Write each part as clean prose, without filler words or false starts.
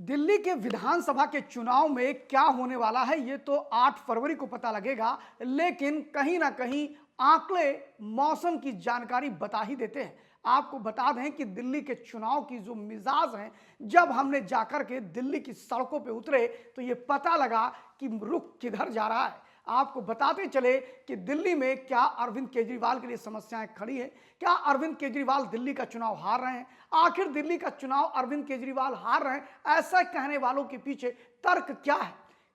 दिल्ली के विधानसभा के चुनाव में क्या होने वाला है ये तो 8 फरवरी को पता लगेगा, लेकिन कहीं ना कहीं आंकड़े मौसम की जानकारी बता ही देते हैं। आपको बता दें कि दिल्ली के चुनाव की जो मिजाज हैं, जब हमने जाकर के दिल्ली की सड़कों पे उतरे तो ये पता लगा कि रुख किधर जा रहा है। आपको बताते चले कि दिल्ली में क्या अरविंद केजरीवाल के लिए समस्याएं खड़ी हैं, क्या अरविंद केजरीवाल दिल्ली का चुनाव हार रहे हैं। आखिर दिल्ली का चुनाव अरविंद केजरीवाल हार रहे हैं, ऐसा कहने वालों के पीछे तर्क क्या है।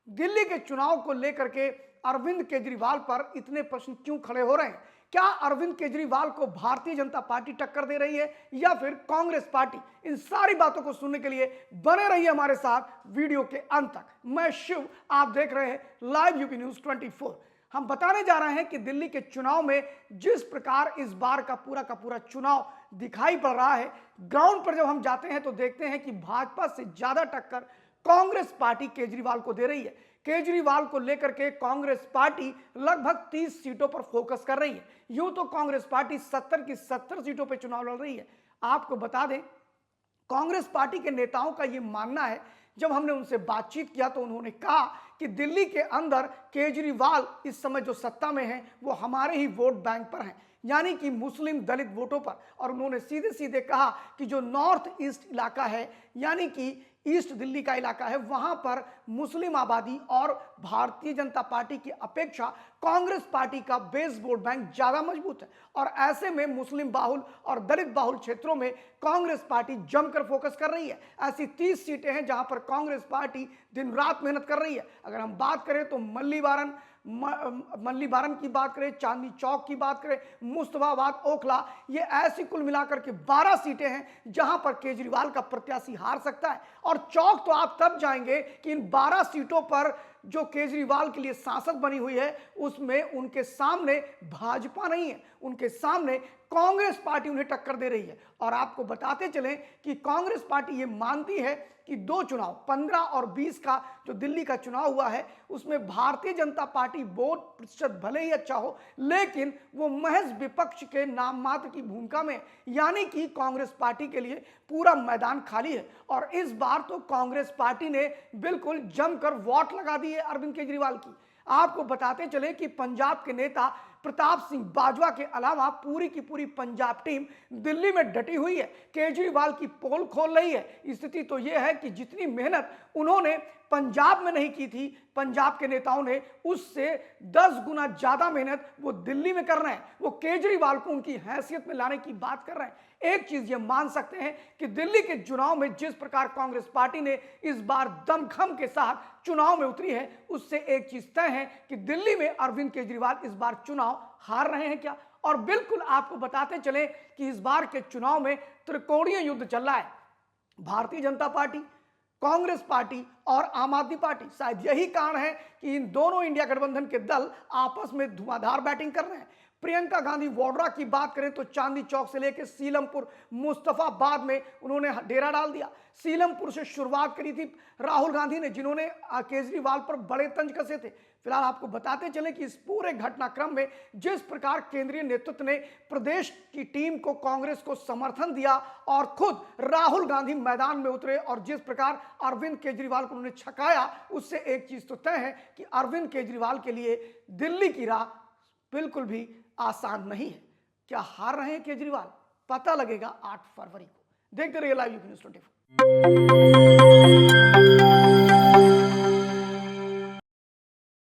दिल्ली के चुनाव को लेकर के अरविंद केजरीवाल पर इतने प्रश्न क्यों खड़े हो रहे हैं। क्या अरविंद केजरीवाल को भारतीय जनता पार्टी टक्कर दे रही है या फिर कांग्रेस पार्टी। इन सारी बातों को सुनने के लिए बने रहिए हमारे साथ वीडियो के अंत तक। मैं शिव, आप देख रहे हैं लाइव यूपी न्यूज 24। हम बताने जा रहे हैं कि दिल्ली के चुनाव में जिस प्रकार इस बार का पूरा चुनाव दिखाई पड़ रहा है, ग्राउंड पर जब हम जाते हैं तो देखते हैं कि भाजपा से ज्यादा टक्कर कांग्रेस पार्टी केजरीवाल को दे रही है। केजरीवाल को लेकर के कांग्रेस पार्टी लगभग 30 सीटों पर फोकस कर रही है। यूं तो कांग्रेस पार्टी 70 की 70 सीटों पर चुनाव लड़ रही है। आपको बता दें, कांग्रेस पार्टी के नेताओं का यह मानना है, जब हमने उनसे बातचीत किया तो उन्होंने कहा कि दिल्ली के अंदर केजरीवाल इस समय जो सत्ता में है वो हमारे ही वोट बैंक पर हैं, यानी कि मुस्लिम दलित वोटों पर। और उन्होंने सीधे सीधे कहा कि जो नॉर्थ ईस्ट इलाका है, यानी कि ईस्ट दिल्ली का इलाका है, वहां पर मुस्लिम आबादी और भारतीय जनता पार्टी की अपेक्षा कांग्रेस पार्टी का बेस वोट बैंक ज्यादा मजबूत है। और ऐसे में मुस्लिम बाहुल और दलित बाहुल क्षेत्रों में कांग्रेस पार्टी जमकर फोकस कर रही है। ऐसी 30 सीटें हैं जहां पर कांग्रेस पार्टी दिन रात मेहनत कर रही है। अगर हम बात करें तो मल्ली बारन की बात करें, चांदनी चौक की बात करें, मुस्तफाबाद, ओखला, ये ऐसी कुल मिलाकर के 12 सीटें हैं जहां पर केजरीवाल का प्रत्याशी हार सकता है। और चौक तो आप तब जाएंगे कि इन 12 सीटों पर जो केजरीवाल के लिए सांसद बनी हुई है, उसमें उनके सामने भाजपा नहीं है, उनके सामने कांग्रेस पार्टी उन्हें टक्कर दे रही है। और आपको बताते चलें कि कांग्रेस पार्टी ये मानती है कि दो चुनाव 15 और 20 का जो दिल्ली का चुनाव हुआ है, उसमें भारतीय जनता पार्टी वोट प्रतिशत भले ही अच्छा हो, लेकिन वो महज विपक्ष के नाम मात्र की भूमिका में, यानी कि कांग्रेस पार्टी के लिए पूरा मैदान खाली है। और इस बार तो कांग्रेस पार्टी ने बिल्कुल जमकर वोट लगा दी है अरविंद केजरीवाल की। आपको बताते चले कि पंजाब के नेता प्रताप सिंह बाजवा के अलावा पूरी की पूरी पंजाब टीम दिल्ली में डटी हुई है, केजरीवाल की पोल खोल रही है। स्थिति तो यह है कि जितनी मेहनत उन्होंने पंजाब में नहीं की थी, पंजाब के नेताओं ने, उससे 10 गुना ज्यादा मेहनत वो दिल्ली में कर रहे हैं। वो केजरीवाल को उनकी हैसियत में लाने की बात कर रहे हैं। एक चीज ये मान सकते हैं कि दिल्ली के चुनाव में जिस प्रकार कांग्रेस पार्टी ने इस बार दमखम के साथ चुनाव में उतरी है, उससे एक चीज तय है कि दिल्ली में अरविंद केजरीवाल इस बार चुनाव हार रहे हैं क्या। और बिल्कुल आपको बताते चले कि इस बार के चुनाव में त्रिकोणीय युद्ध चल रहा है। भारतीय जनता पार्टी, कांग्रेस पार्टी और आम आदमी पार्टी। शायद यही कारण है कि इन दोनों इंडिया गठबंधन के दल आपस में धुआंधार बैटिंग कर रहे हैं। प्रियंका गांधी वाड्रा की बात करें तो चांदनी चौक से लेकर सीलमपुर, मुस्तफाबाद में उन्होंने डेरा डाल दिया। सीलमपुर से शुरुआत करी थी राहुल गांधी ने, जिन्होंने केजरीवाल पर बड़े तंज कसे थे। फिलहाल आपको बताते चले कि इस पूरे घटनाक्रम में जिस प्रकार केंद्रीय नेतृत्व ने प्रदेश की टीम को, कांग्रेस को समर्थन दिया और खुद राहुल गांधी मैदान में उतरे और जिस प्रकार अरविंद केजरीवाल को उन्होंने छकाया, उससे एक चीज तो तय है कि अरविंद केजरीवाल के लिए दिल्ली की राह बिल्कुल भी आसान नहीं है। क्या हार रहे हैं केजरीवाल, पता लगेगा 8 फरवरी को। देखते रहिए लाइव न्यूज़ 24।